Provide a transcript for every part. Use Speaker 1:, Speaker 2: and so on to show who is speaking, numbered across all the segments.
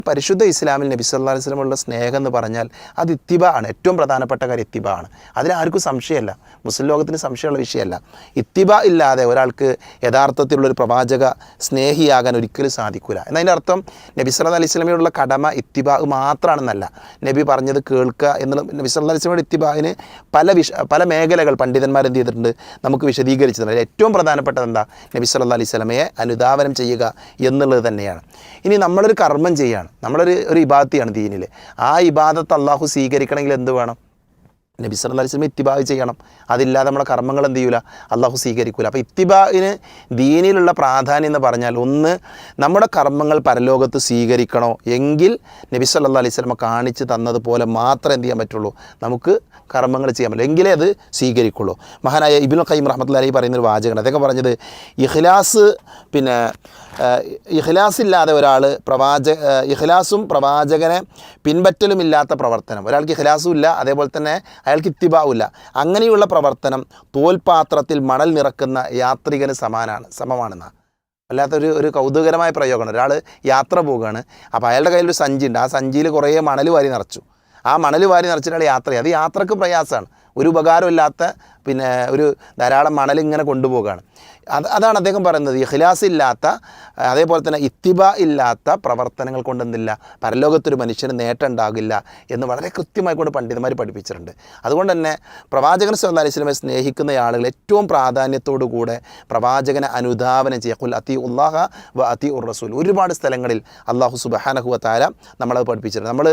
Speaker 1: പരിശുദ്ധ ഇസ്ലാമിൽ നബി സല്ലല്ലാഹു അലൈഹി വസല്ലമയുള്ള സ്നേഹം എന്ന് പറഞ്ഞാൽ അത് ഇത്തിബ ആണ്. ഏറ്റവും പ്രധാനപ്പെട്ട കാര്യം ഇത്തിബ ആണ്. അതിലാർക്കും സംശയമല്ല, മുസ്ലിം ലോകത്തിന് സംശയമുള്ള വിഷയമല്ല. ഇത്തിബ ഇല്ലാതെ ഒരാൾക്ക് യഥാർത്ഥത്തിലുള്ളൊരു പ്രവാചക സ്നേഹിയാകാൻ ഒരിക്കലും സാധിക്കില്ല. എന്നതിൻ്റെ അർത്ഥം നബി സല്ലല്ലാഹു അലൈഹി വസല്ലമയോടുള്ള കടമ ഇത്തിബ മാത്രമാണെന്നല്ല. നബി പറഞ്ഞത് കേൾക്കുക എന്നുള്ള നബി സല്ലല്ലാഹു അലൈഹി വസല്ലമയുടെ ഇത്തിബാന് പല മേഖലകൾ പണ്ഡിതന്മാർ എന്ത് ചെയ്തിട്ടുണ്ട്, നമുക്ക് വിശദീകരിച്ചിട്ടുണ്ട്. അതിൽ ഏറ്റവും പ്രധാനപ്പെട്ടത് എന്താ, നബി സല്ലല്ലാഹു അലൈഹി വസല്ലമയെ അനുധാവനം ചെയ്യുക എന്നുള്ളത് തന്നെയാണ്. ഇനി നമ്മളൊരു കർമ്മം ചെയ്യുകയാണ്, നമ്മളൊരു ഇബാദത്താണ് ദീനിൽ. ആ ഇബാദത്ത് അള്ളാഹു സ്വീകരിക്കണമെങ്കിൽ എന്ത് വേണം? നബി സല്ലല്ലാഹു അലൈഹി വസല്ലം ഇത്തിബാ ചെയ്യണം. അതില്ലാതെ നമ്മുടെ കർമ്മങ്ങൾ എന്ത് ചെയ്യൂല, അള്ളാഹു സ്വീകരിക്കൂല. അപ്പോൾ ഇത്തിബാന് ദീനിലുള്ള പ്രാധാന്യം എന്ന് പറഞ്ഞാൽ, ഒന്ന്, നമ്മുടെ കർമ്മങ്ങൾ പരലോകത്ത് സ്വീകരിക്കണോ എങ്കിൽ നബി സല്ലല്ലാഹു അലൈഹി വസല്ലം കാണിച്ച് തന്നതുപോലെ മാത്രമേ എന്ത് ചെയ്യാൻ പറ്റുള്ളൂ, നമുക്ക് കർമ്മങ്ങൾ ചെയ്യാൻ പറ്റുള്ളൂ, എങ്കിലേ അത് സ്വീകരിക്കുള്ളൂ. മഹാനായ ഇബ്നുൽ ഖയ്യിം റഹ്മത്തുള്ളാഹി അലൈഹി പറയുന്നൊരു വാചകമാണ്. അദ്ദേഹം പറഞ്ഞത്, ഇഖ്ലാസില്ലാതെ ഒരാൾ ഇഖ്ലാസും പ്രവാചകനെ പിൻപറ്റലും ഇല്ലാത്ത പ്രവർത്തനം, ഒരാൾക്ക് ഇഖ്ലാസും ഇല്ല, അതേപോലെ തന്നെ അയാൾക്ക് ഇത്തിബാവുമില്ല, അങ്ങനെയുള്ള പ്രവർത്തനം തോൽപാത്രത്തിൽ മണൽ നിറക്കുന്ന യാത്രികന് സമമാണെന്നാണ്. അല്ലാത്തൊരു കൗതുകരമായ പ്രയോഗമാണ്. ഒരാൾ യാത്ര പോവുകയാണ്, അപ്പോൾ അയാളുടെ കയ്യിലൊരു സഞ്ചി ഉണ്ട്, ആ സഞ്ചിയിൽ കുറേ മണൽ വാരി നിറച്ചു. ആ മണൽ വാരി നിറച്ചിട്ട് യാത്ര, അത് യാത്രക്ക് പ്രയാസമാണ്, ഒരു ഉപകാരമില്ലാത്ത ഒരു ധാരാളം മണൽ ഇങ്ങനെ കൊണ്ടുപോവുകയാണ്. അതാണ് അദ്ദേഹം പറയുന്നത്, ഇഖ്ലാസ് ഇല്ലാത്ത, അതേപോലെ തന്നെ ഇത്തിബ ഇല്ലാത്ത പ്രവർത്തനങ്ങൾ കൊണ്ടെന്നില്ല പരലോകത്തൊരു മനുഷ്യന് നേട്ടം ഉണ്ടാകില്ല എന്ന് വളരെ കൃത്യമായി കൊണ്ട് പണ്ഡിതന്മാർ പഠിപ്പിച്ചിട്ടുണ്ട്. അതുകൊണ്ട് തന്നെ പ്രവാചകൻ സല്ലല്ലാഹു അലൈഹി വസല്ലമയെ സ്നേഹിക്കുന്ന ആളുകൾ ഏറ്റവും പ്രാധാന്യത്തോടു കൂടെ പ്രവാചകനെ അനുധാവനം ചെയ്യുക. ഖുൽ അത്തിഉല്ലാഹ വ അത്തിഉർ റസൂൽ. ഒരുപാട് സ്ഥലങ്ങളിൽ അല്ലാഹു സുബ്ഹാനഹു വ തആല നമ്മളത് പഠിപ്പിച്ചിട്ടുണ്ട്. നമ്മൾ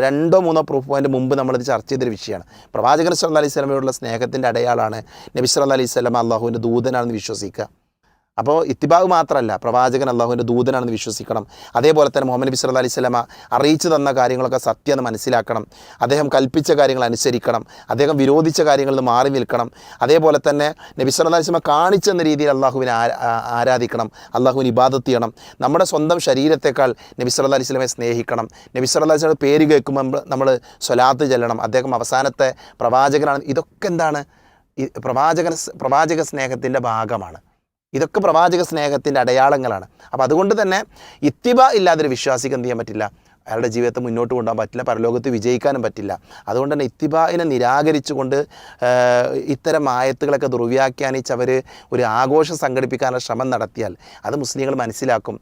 Speaker 1: 2-3 പ്രൂഫ് പോയിൻ്റ് മുമ്പ് നമ്മളിത് ചർച്ച ചെയ്തൊരു വിഷയമാണ്. പ്രവാചകൻ സല്ലല്ലാഹു അലൈഹി വസല്ലമയോടുള്ള സ്നേഹത്തിൻ്റെ അടയാളാണ് നബി സല്ലല്ലാഹു അലൈഹി വസല്ലമ അല്ലാഹുവിൻ്റെ ദൂതനാണെന്ന് വിശ്വസിക്കുക. അപ്പോൾ ഇത്തിബാവ് മാത്രമല്ല, പ്രവാചകൻ അല്ലാഹുവിൻ്റെ ദൂതനാണെന്ന് വിശ്വസിക്കണം. അതേപോലെ തന്നെ മുഹമ്മദ് നബി സല്ലല്ലാഹു അലൈഹി വസല്ലമ അറിയിച്ചു തന്ന കാര്യങ്ങളൊക്കെ സത്യമെന്ന് മനസ്സിലാക്കണം. അദ്ദേഹം കൽപ്പിച്ച കാര്യങ്ങൾ അനുസരിക്കണം. അദ്ദേഹം വിരോധിച്ച കാര്യങ്ങളിൽ നിന്ന് മാറി നിൽക്കണം. അതേപോലെ തന്നെ നബി സല്ലല്ലാഹു അലൈഹി വസല്ലമ കാണിച്ചെന്ന രീതിയിൽ അല്ലാഹുവിനെ ആരാധിക്കണം, അല്ലാഹുവിന് ഇബാദത്ത് ചെയ്യണം. നമ്മുടെ സ്വന്തം ശരീരത്തെക്കാൾ നബി സല്ലല്ലാഹു അലൈഹി വസല്ലമയെ സ്നേഹിക്കണം. നബി സല്ലല്ലാഹു അലൈഹി വസല്ലമയുടെ പേര് കേൾക്കുമ്പോൾ നമ്മൾ സ്വലാത്ത് ചൊല്ലണം. അദ്ദേഹം അവസാനത്തെ പ്രവാചകനാണ്. ഇതൊക്കെ എന്താണ്? പ്രവാചക സ്നേഹത്തിൻ്റെ ഭാഗമാണ്. ഇതൊക്കെ പ്രവാചക സ്നേഹത്തിൻ്റെ അടയാളങ്ങളാണ്. അപ്പോൾ അതുകൊണ്ട് തന്നെ ഇത്തിബ ഇല്ലാതൊരു വിശ്വാസിക്ക് എന്ത് ചെയ്യാൻ പറ്റില്ല, അയാളുടെ ജീവിതത്തെ മുന്നോട്ട് കൊണ്ടുപോകാൻ പറ്റില്ല, പരലോകത്ത് വിജയിക്കാനും പറ്റില്ല. അതുകൊണ്ട് തന്നെ ഇത്തിബായിനെ നിരാകരിച്ചുകൊണ്ട് ഇത്തരം ആയത്തുകളൊക്കെ ദുർവ്യാഖ്യാനിച്ച് അവർ ഒരു ആഘോഷം സംഘടിപ്പിക്കാനുള്ള ശ്രമം നടത്തിയാൽ അത് മുസ്ലിങ്ങൾ മനസ്സിലാക്കും,